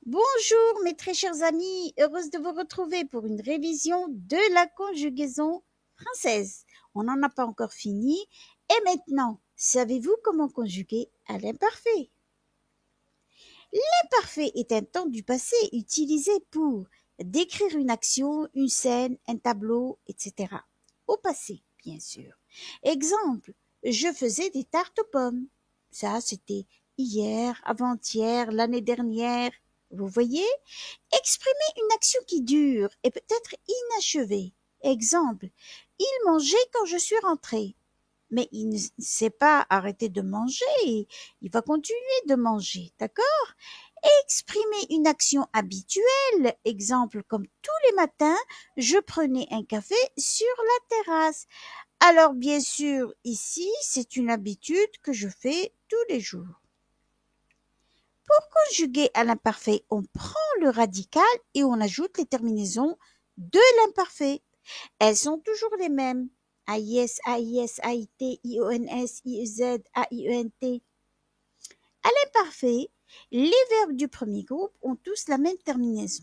Bonjour mes très chers amis, heureuse de vous retrouver pour une révision de la conjugaison française. On n'en a pas encore fini. Et maintenant, savez-vous comment conjuguer à l'imparfait? L'imparfait est un temps du passé utilisé pour décrire une action, une scène, un tableau, etc. Au passé, bien sûr. Exemple, je faisais des tartes aux pommes. Ça, c'était hier, avant-hier, l'année dernière. Vous voyez? Exprimer une action qui dure et peut-être inachevée. Exemple, il mangeait quand je suis rentrée. Mais il ne s'est pas arrêté de manger, il va continuer de manger, d'accord? Exprimer une action habituelle, exemple comme tous les matins, je prenais un café sur la terrasse. Alors bien sûr, ici, c'est une habitude que je fais tous les jours. Pour conjuguer à l'imparfait, on prend le radical et on ajoute les terminaisons de l'imparfait. Elles sont toujours les mêmes. AIS, AIS, AIT, IONS, IEZ, AIENT. À l'imparfait, les verbes du premier groupe ont tous la même terminaison.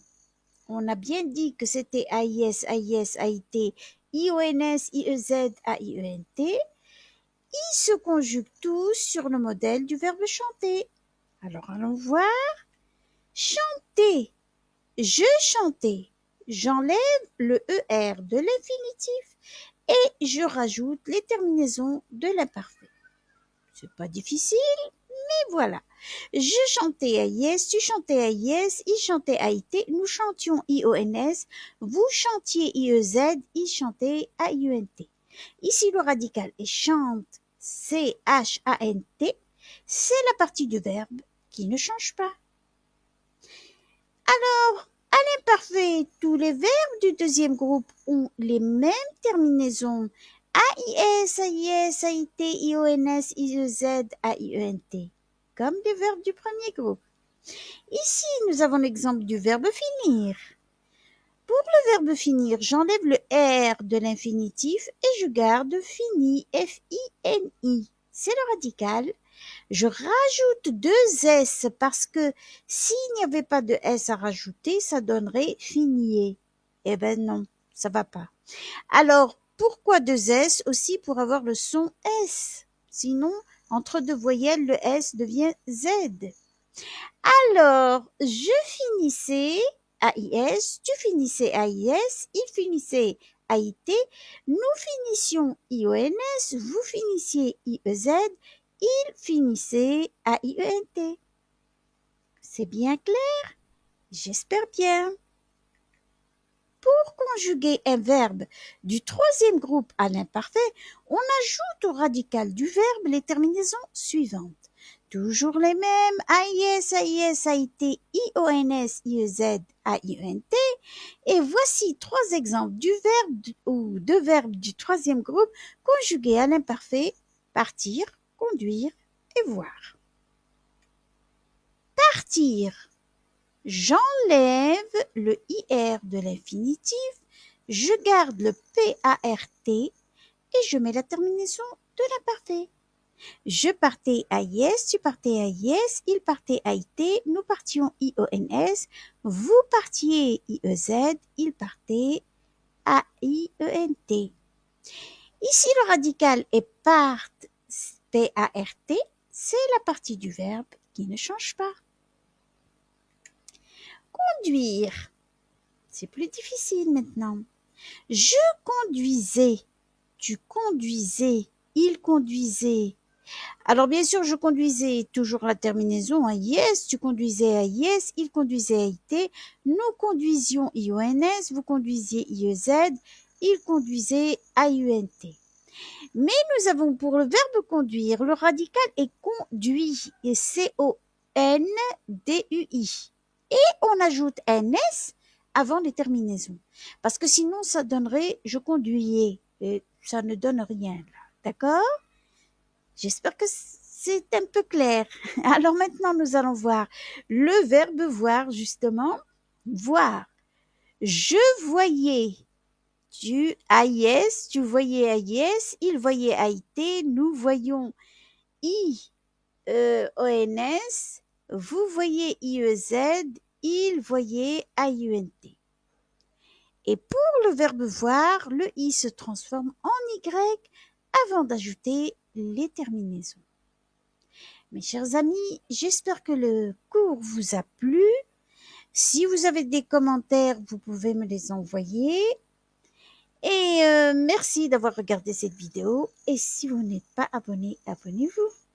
On a bien dit que c'était AIS, AIS, AIT, IONS, IEZ, AIENT. Ils se conjuguent tous sur le modèle du verbe chanter. Alors allons voir. Chanter. Je chantais. J'enlève le ER de l'infinitif et je rajoute les terminaisons de l'imparfait. C'est pas difficile, mais voilà. Je chantais AIS, tu chantais AIS, il chantait AIT, nous chantions IONS, vous chantiez IEZ, il chantait AIUNT. Ici, le radical est chante, CHANT, c'est la partie du verbe qui ne change pas. Alors, à l'imparfait, tous les verbes du deuxième groupe ont les mêmes terminaisons. AIS, AIS, AIT, IONS, IEZ, AIENT, comme les verbes du premier groupe. Ici, nous avons l'exemple du verbe finir. Pour le verbe finir, j'enlève le R de l'infinitif et je garde fini, F-I-N-I. C'est le radical. Je rajoute deux S parce que s'il n'y avait pas de S à rajouter, ça donnerait finier. Eh ben non, ça va pas. Alors, pourquoi deux S? Aussi pour avoir le son S. Sinon, entre deux voyelles, le S devient Z. Alors, je finissais AIS, tu finissais AIS, il finissait AIT, nous finissions IONS, vous finissiez IEZ, il finissait AIENT. C'est bien clair? J'espère bien. Pour conjuguer un verbe du troisième groupe à l'imparfait, on ajoute au radical du verbe les terminaisons suivantes. Toujours les mêmes, AIS, AIS, AIT, IONS, IEZ, AIENT. Et voici trois exemples du verbe ou de verbes du troisième groupe conjugués à l'imparfait, partir, conduire et voir. Partir. J'enlève le IR de l'infinitif, je garde le PART et je mets la terminaison de l'imparfait. Je partais AIS, tu partais AIS, il partait AIT, nous partions IONS, vous partiez IEZ, il partait AIENT. Ici, le radical est part, PART, c'est la partie du verbe qui ne change pas. Conduire. C'est plus difficile maintenant. Je conduisais, tu conduisais, il conduisait. Alors bien sûr, je conduisais toujours la terminaison AIS, tu conduisais AIS, il conduisait AIT, nous conduisions IONS, vous conduisiez IEZ, il conduisait AIUNT. Mais nous avons pour le verbe conduire, le radical est conduit, et C-O-N-D-U-I. Et on ajoute un S avant les terminaisons. Parce que sinon, ça donnerait je conduisais. Et ça ne donne rien, là. D'accord? J'espère que c'est un peu clair. Alors maintenant, nous allons voir le verbe voir, justement. Voir. Je voyais. Tu AIS, tu voyais AIS, il voyait AIT, nous voyons IONS, vous voyez IEZ, il voyait AUNT. Et pour le verbe voir, le i se transforme en y avant d'ajouter les terminaisons. Mes chers amis, j'espère que le cours vous a plu. Si vous avez des commentaires, vous pouvez me les envoyer. Et merci d'avoir regardé cette vidéo. Et si vous n'êtes pas abonné, abonnez-vous.